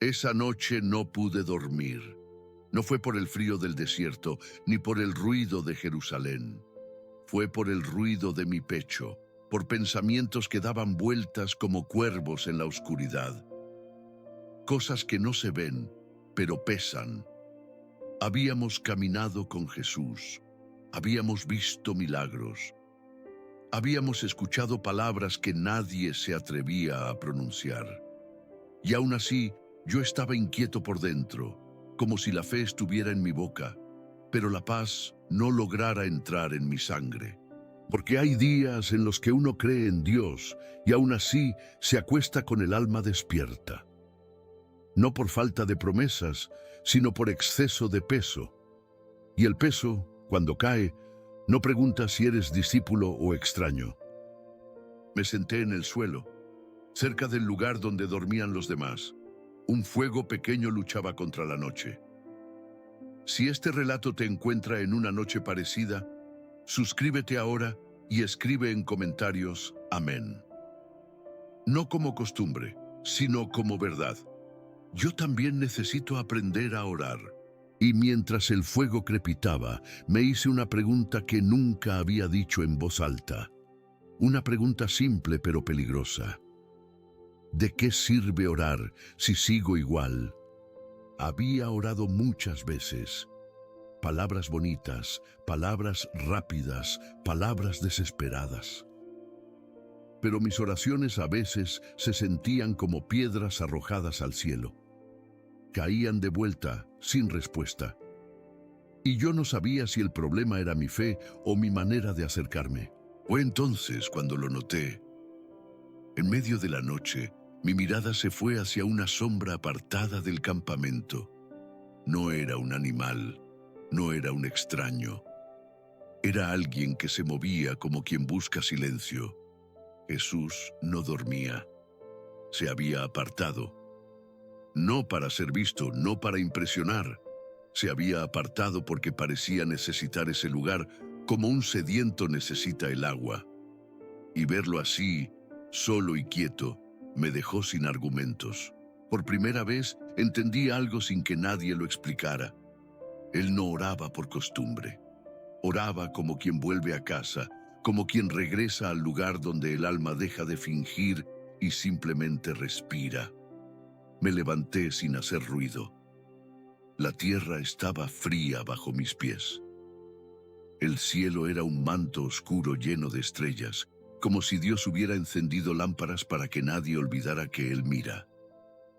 Esa noche no pude dormir. No fue por el frío del desierto, ni por el ruido de Jerusalén. Fue por el ruido de mi pecho, por pensamientos que daban vueltas como cuervos en la oscuridad. Cosas que no se ven, pero pesan. Habíamos caminado con Jesús. Habíamos visto milagros. Habíamos escuchado palabras que nadie se atrevía a pronunciar. Y aún así, yo estaba inquieto por dentro, como si la fe estuviera en mi boca, pero la paz no lograra entrar en mi sangre. Porque hay días en los que uno cree en Dios y aún así se acuesta con el alma despierta. No por falta de promesas, sino por exceso de peso. Y el peso, cuando cae, no pregunta si eres discípulo o extraño. Me senté en el suelo, cerca del lugar donde dormían los demás. Un fuego pequeño luchaba contra la noche. Si este relato te encuentra en una noche parecida, suscríbete ahora y escribe en comentarios amén. No como costumbre, sino como verdad. Yo también necesito aprender a orar. Y mientras el fuego crepitaba, me hice una pregunta que nunca había dicho en voz alta. Una pregunta simple pero peligrosa. ¿De qué sirve orar si sigo igual? Había orado muchas veces. Palabras bonitas, palabras rápidas, palabras desesperadas. Pero mis oraciones a veces se sentían como piedras arrojadas al cielo. Caían de vuelta, sin respuesta. Y yo no sabía si el problema era mi fe o mi manera de acercarme. Fue entonces cuando lo noté. En medio de la noche, mi mirada se fue hacia una sombra apartada del campamento. No era un animal, no era un extraño. Era alguien que se movía como quien busca silencio. Jesús no dormía. Se había apartado. No para ser visto, no para impresionar. Se había apartado porque parecía necesitar ese lugar como un sediento necesita el agua. Y verlo así, solo y quieto, me dejó sin argumentos. Por primera vez entendí algo sin que nadie lo explicara. Él no oraba por costumbre. Oraba como quien vuelve a casa, como quien regresa al lugar donde el alma deja de fingir y simplemente respira. Me levanté sin hacer ruido. La tierra estaba fría bajo mis pies. El cielo era un manto oscuro lleno de estrellas, como si Dios hubiera encendido lámparas para que nadie olvidara que Él mira,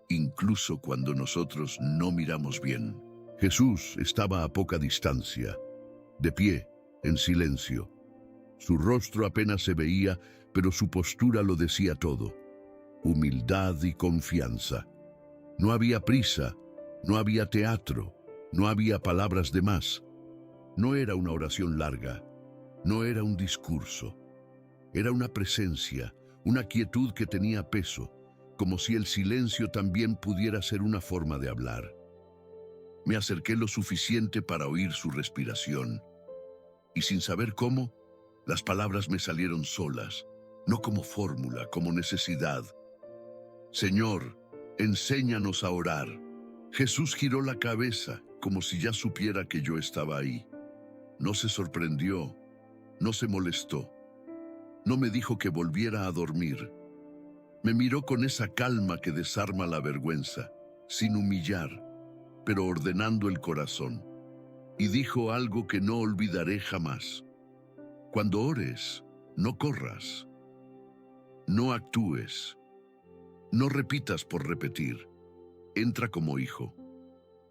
incluso cuando nosotros no miramos bien. Jesús estaba a poca distancia, de pie, en silencio. Su rostro apenas se veía, pero su postura lo decía todo. Humildad y confianza. No había prisa, no había teatro, no había palabras de más. No era una oración larga, no era un discurso. Era una presencia, una quietud que tenía peso, como si el silencio también pudiera ser una forma de hablar. Me acerqué lo suficiente para oír su respiración, y sin saber cómo, las palabras me salieron solas, no como fórmula, como necesidad. Señor, enséñanos a orar. Jesús giró la cabeza, como si ya supiera que yo estaba ahí. No se sorprendió, no se molestó. No me dijo que volviera a dormir. Me miró con esa calma que desarma la vergüenza, sin humillar, pero ordenando el corazón. Y dijo algo que no olvidaré jamás. Cuando ores, no corras, no actúes, no repitas por repetir. Entra como hijo.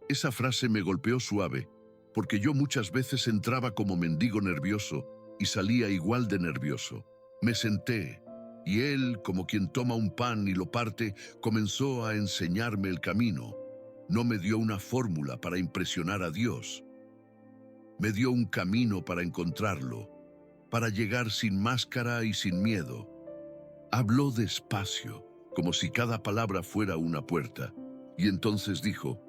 Esa frase me golpeó suave, porque yo muchas veces entraba como mendigo nervioso y salía igual de nervioso. Me senté, y él, como quien toma un pan y lo parte, comenzó a enseñarme el camino. No me dio una fórmula para impresionar a Dios. Me dio un camino para encontrarlo, para llegar sin máscara y sin miedo. Habló despacio, como si cada palabra fuera una puerta, y entonces dijo: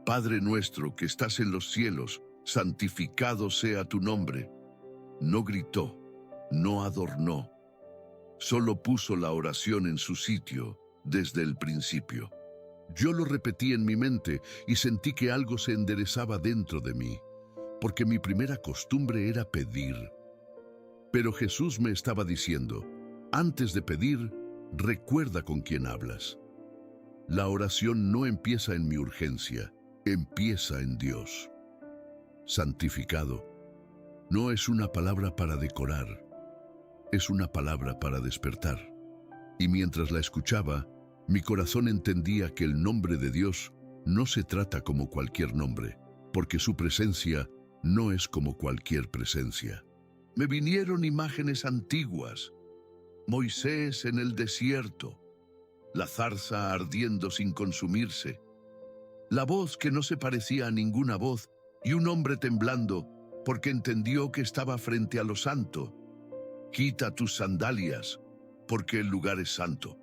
Padre nuestro que estás en los cielos, santificado sea tu nombre. No gritó, no adornó, solo puso la oración en su sitio desde el principio. Yo lo repetí en mi mente y sentí que algo se enderezaba dentro de mí, porque mi primera costumbre era pedir. Pero Jesús me estaba diciendo, antes de pedir, recuerda con quién hablas. La oración no empieza en mi urgencia, empieza en Dios. Santificado no es una palabra para decorar, es una palabra para despertar. Y mientras la escuchaba, mi corazón entendía que el nombre de Dios no se trata como cualquier nombre, porque su presencia no es como cualquier presencia. Me vinieron imágenes antiguas, Moisés en el desierto, la zarza ardiendo sin consumirse, la voz que no se parecía a ninguna voz y un hombre temblando porque entendió que estaba frente a lo santo. Quita tus sandalias, porque el lugar es santo.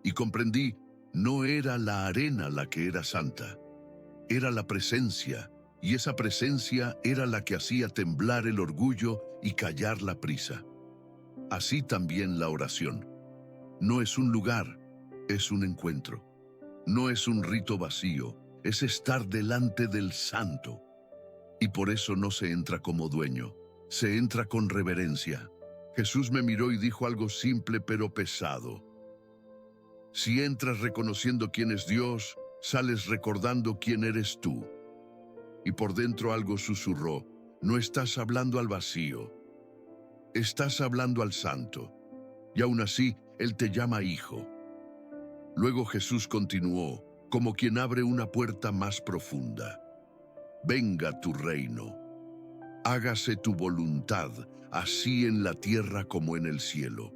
Y comprendí, no era la arena la que era santa, era la presencia, y esa presencia era la que hacía temblar el orgullo y callar la prisa. Así también la oración. No es un lugar, es un encuentro. No es un rito vacío, es estar delante del santo. Y por eso no se entra como dueño, se entra con reverencia. Jesús me miró y dijo algo simple pero pesado. Si entras reconociendo quién es Dios, sales recordando quién eres tú. Y por dentro algo susurró, no estás hablando al vacío, estás hablando al santo. Y aún así, Él te llama hijo. Luego Jesús continuó, como quien abre una puerta más profunda. Venga tu reino. Hágase tu voluntad, así en la tierra como en el cielo.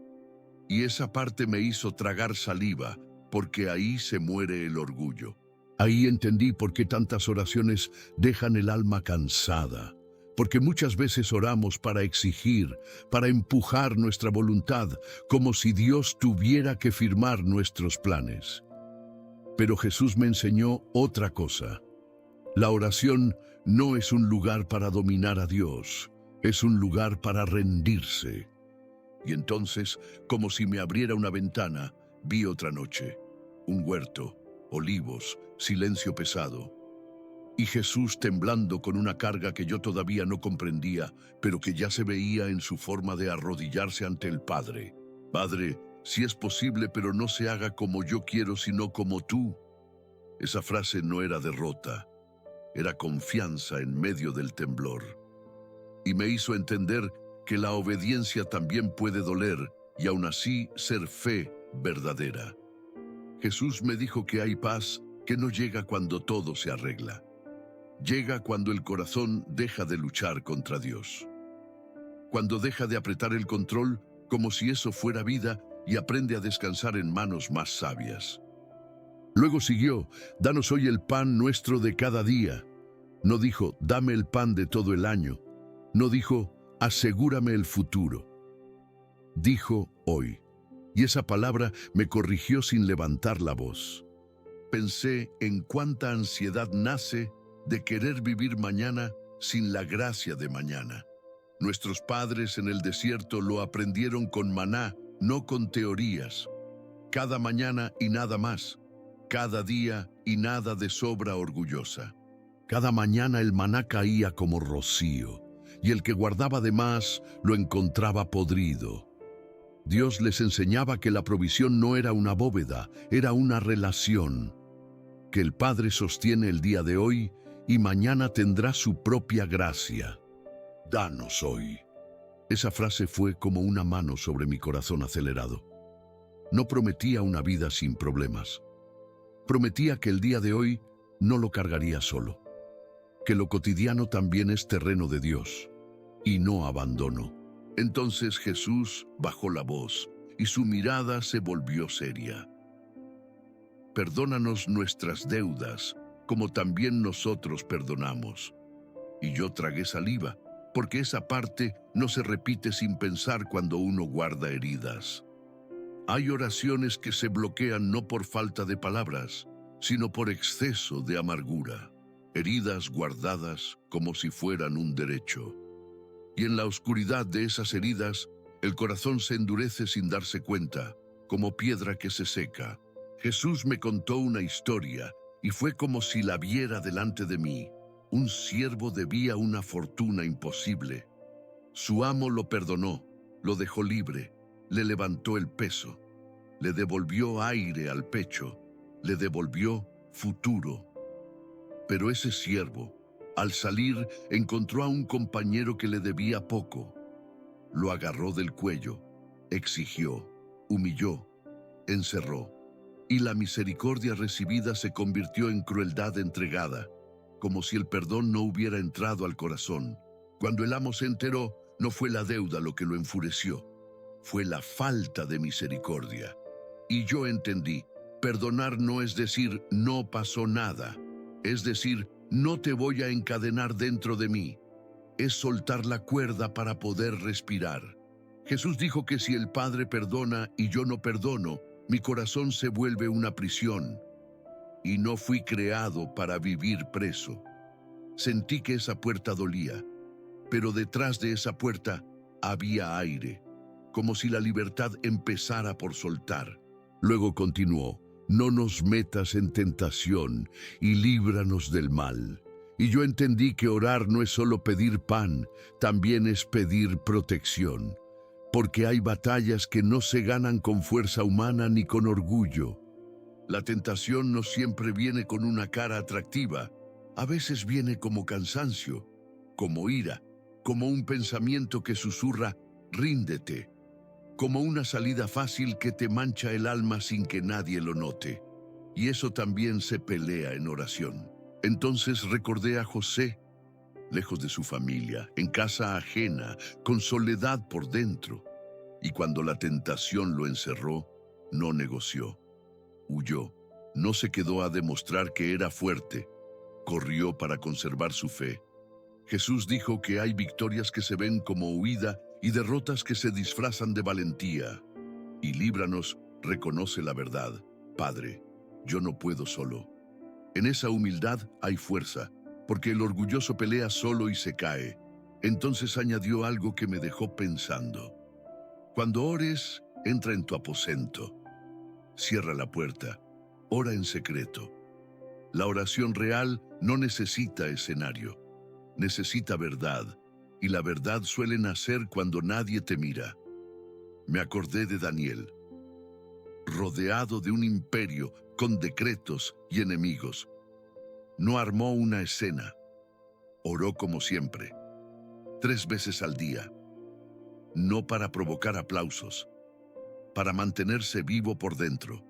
Y esa parte me hizo tragar saliva, porque ahí se muere el orgullo. Ahí entendí por qué tantas oraciones dejan el alma cansada, porque muchas veces oramos para exigir, para empujar nuestra voluntad, como si Dios tuviera que firmar nuestros planes. Pero Jesús me enseñó otra cosa. La oración no es un lugar para dominar a Dios, es un lugar para rendirse. Y entonces, como si me abriera una ventana, vi otra noche, un huerto, olivos, silencio pesado. Y Jesús temblando con una carga que yo todavía no comprendía, pero que ya se veía en su forma de arrodillarse ante el Padre. Padre, si es posible, pero no se haga como yo quiero, sino como tú. Esa frase no era derrota, era confianza en medio del temblor. Y me hizo entender que la obediencia también puede doler y aún así ser fe verdadera. Jesús me dijo que hay paz que no llega cuando todo se arregla. Llega cuando el corazón deja de luchar contra Dios. Cuando deja de apretar el control como si eso fuera vida y aprende a descansar en manos más sabias. Luego siguió, danos hoy el pan nuestro de cada día. No dijo, dame el pan de todo el año. No dijo, asegúrame el futuro. Dijo, hoy. Y esa palabra me corrigió sin levantar la voz. Pensé en cuánta ansiedad nace de querer vivir mañana sin la gracia de mañana. Nuestros padres en el desierto lo aprendieron con maná, no con teorías. Cada mañana y nada más. Cada día y nada de sobra orgullosa. Cada mañana el maná caía como rocío, y el que guardaba de más lo encontraba podrido. Dios les enseñaba que la provisión no era una bóveda, era una relación. Que el Padre sostiene el día de hoy y mañana tendrá su propia gracia. Danos hoy. Esa frase fue como una mano sobre mi corazón acelerado. No prometía una vida sin problemas. Prometía que el día de hoy no lo cargaría solo, que lo cotidiano también es terreno de Dios, y no abandono. Entonces Jesús bajó la voz, y su mirada se volvió seria. Perdónanos nuestras deudas, como también nosotros perdonamos. Y yo tragué saliva, porque esa parte no se repite sin pensar cuando uno guarda heridas. Hay oraciones que se bloquean no por falta de palabras, sino por exceso de amargura, heridas guardadas como si fueran un derecho. Y en la oscuridad de esas heridas, el corazón se endurece sin darse cuenta, como piedra que se seca. Jesús me contó una historia y fue como si la viera delante de mí. Un siervo debía una fortuna imposible. Su amo lo perdonó, lo dejó libre, le levantó el peso, le devolvió aire al pecho, le devolvió futuro. Pero ese siervo, al salir, encontró a un compañero que le debía poco. Lo agarró del cuello, exigió, humilló, encerró. Y la misericordia recibida se convirtió en crueldad entregada, como si el perdón no hubiera entrado al corazón. Cuando el amo se enteró, no fue la deuda lo que lo enfureció, fue la falta de misericordia. Y yo entendí, perdonar no es decir no pasó nada, es decir, no te voy a encadenar dentro de mí, es soltar la cuerda para poder respirar. Jesús dijo que si el Padre perdona y yo no perdono, mi corazón se vuelve una prisión. Y no fui creado para vivir preso. Sentí que esa puerta dolía, pero detrás de esa puerta había aire, como si la libertad empezara por soltar. Luego continuó, no nos metas en tentación y líbranos del mal. Y yo entendí que orar no es solo pedir pan, también es pedir protección. Porque hay batallas que no se ganan con fuerza humana ni con orgullo. La tentación no siempre viene con una cara atractiva, a veces viene como cansancio, como ira, como un pensamiento que susurra, ríndete, como una salida fácil que te mancha el alma sin que nadie lo note. Y eso también se pelea en oración. Entonces recordé a José, lejos de su familia, en casa ajena, con soledad por dentro. Y cuando la tentación lo encerró, no negoció, huyó, no se quedó a demostrar que era fuerte, corrió para conservar su fe. Jesús dijo que hay victorias que se ven como huida y derrotas que se disfrazan de valentía. Y líbranos, reconoce la verdad. Padre, yo no puedo solo. En esa humildad hay fuerza, porque el orgulloso pelea solo y se cae. Entonces añadió algo que me dejó pensando. Cuando ores, entra en tu aposento. Cierra la puerta. Ora en secreto. La oración real no necesita escenario. Necesita verdad. Y la verdad suele nacer cuando nadie te mira. Me acordé de Daniel, rodeado de un imperio con decretos y enemigos. No armó una escena. Oró como siempre, 3 veces al día. No para provocar aplausos, para mantenerse vivo por dentro.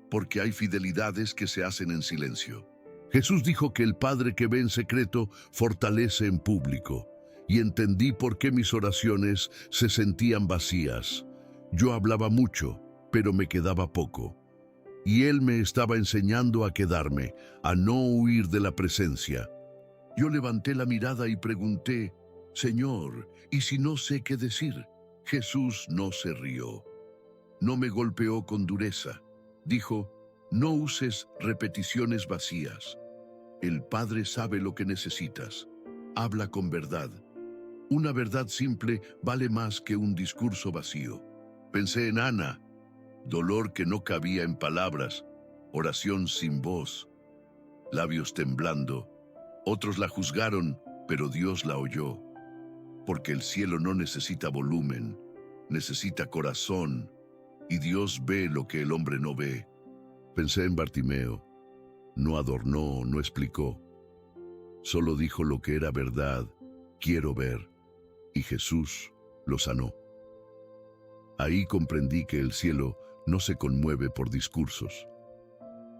Porque hay fidelidades que se hacen en silencio. Jesús dijo que el Padre que ve en secreto fortalece en público. Y entendí por qué mis oraciones se sentían vacías. Yo hablaba mucho, pero me quedaba poco. Y Él me estaba enseñando a quedarme, a no huir de la presencia. Yo levanté la mirada y pregunté, Señor, ¿y si no sé qué decir? Jesús no se rió. No me golpeó con dureza. Dijo, no uses repeticiones vacías. El Padre sabe lo que necesitas. Habla con verdad. Una verdad simple vale más que un discurso vacío. Pensé en Ana, dolor que no cabía en palabras, oración sin voz, labios temblando. Otros la juzgaron, pero Dios la oyó. Porque el cielo no necesita volumen, necesita corazón, y Dios ve lo que el hombre no ve. Pensé en Bartimeo. No adornó, no explicó. Solo dijo lo que era verdad, quiero ver. Y Jesús lo sanó. Ahí comprendí que el cielo no se conmueve por discursos.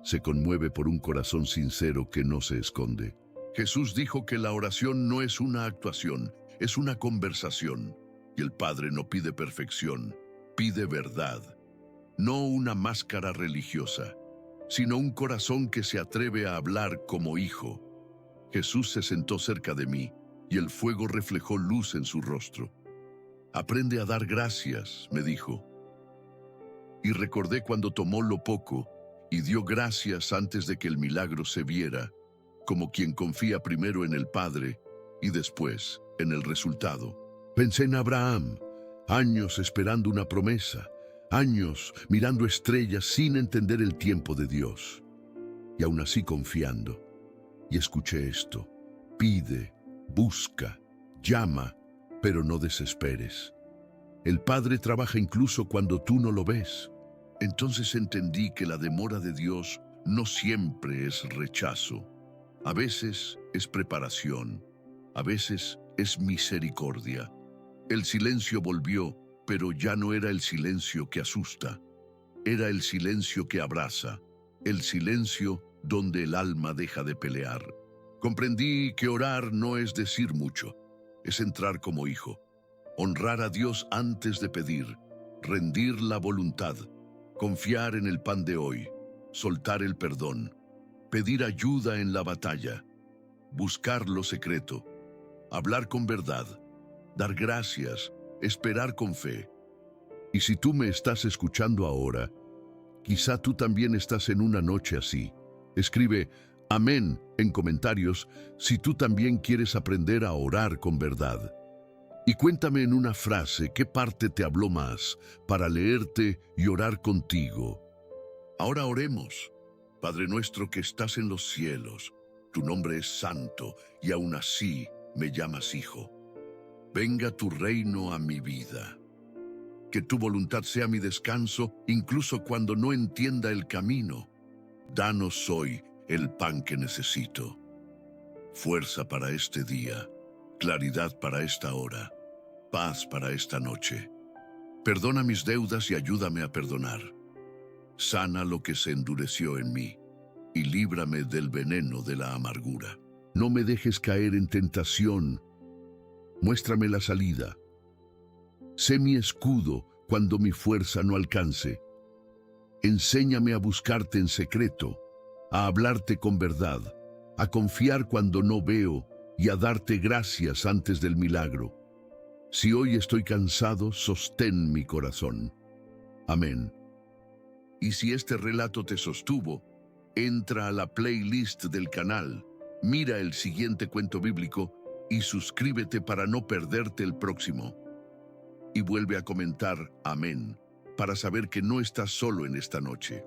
Se conmueve por un corazón sincero que no se esconde. Jesús dijo que la oración no es una actuación, es una conversación. Y el Padre no pide perfección, pide verdad. No una máscara religiosa, sino un corazón que se atreve a hablar como hijo. Jesús se sentó cerca de mí y el fuego reflejó luz en su rostro. Aprende a dar gracias, me dijo. Y recordé cuando tomó lo poco y dio gracias antes de que el milagro se viera, como quien confía primero en el Padre y después en el resultado. Pensé en Abraham, años esperando una promesa, Años mirando estrellas sin entender el tiempo de Dios. Y aún así confiando. Y escuché esto: pide, busca, llama, pero no desesperes. El Padre trabaja incluso cuando tú no lo ves. Entonces entendí que la demora de Dios no siempre es rechazo. A veces es preparación, a veces es misericordia. El silencio volvió, pero ya no era el silencio que asusta. Era el silencio que abraza, el silencio donde el alma deja de pelear. Comprendí que orar no es decir mucho, es entrar como hijo, honrar a Dios antes de pedir, rendir la voluntad, confiar en el pan de hoy, soltar el perdón, pedir ayuda en la batalla, buscar lo secreto, hablar con verdad, dar gracias, esperar con fe. Y si tú me estás escuchando ahora, quizá tú también estás en una noche así. Escribe amén en comentarios si tú también quieres aprender a orar con verdad. Y cuéntame en una frase qué parte te habló más para leerte y orar contigo. Ahora oremos. Padre nuestro que estás en los cielos, tu nombre es santo y aún así me llamas hijo. Venga tu reino a mi vida. Que tu voluntad sea mi descanso, incluso cuando no entienda el camino. Danos hoy el pan que necesito. Fuerza para este día, claridad para esta hora, paz para esta noche. Perdona mis deudas y ayúdame a perdonar. Sana lo que se endureció en mí y líbrame del veneno de la amargura. No me dejes caer en tentación. Muéstrame la salida. Sé mi escudo cuando mi fuerza no alcance. Enséñame a buscarte en secreto, a hablarte con verdad, a confiar cuando no veo y a darte gracias antes del milagro. Si hoy estoy cansado, sostén mi corazón. Amén. Y si este relato te sostuvo, entra a la playlist del canal, mira el siguiente cuento bíblico y suscríbete para no perderte el próximo. Y vuelve a comentar amén para saber que no estás solo en esta noche.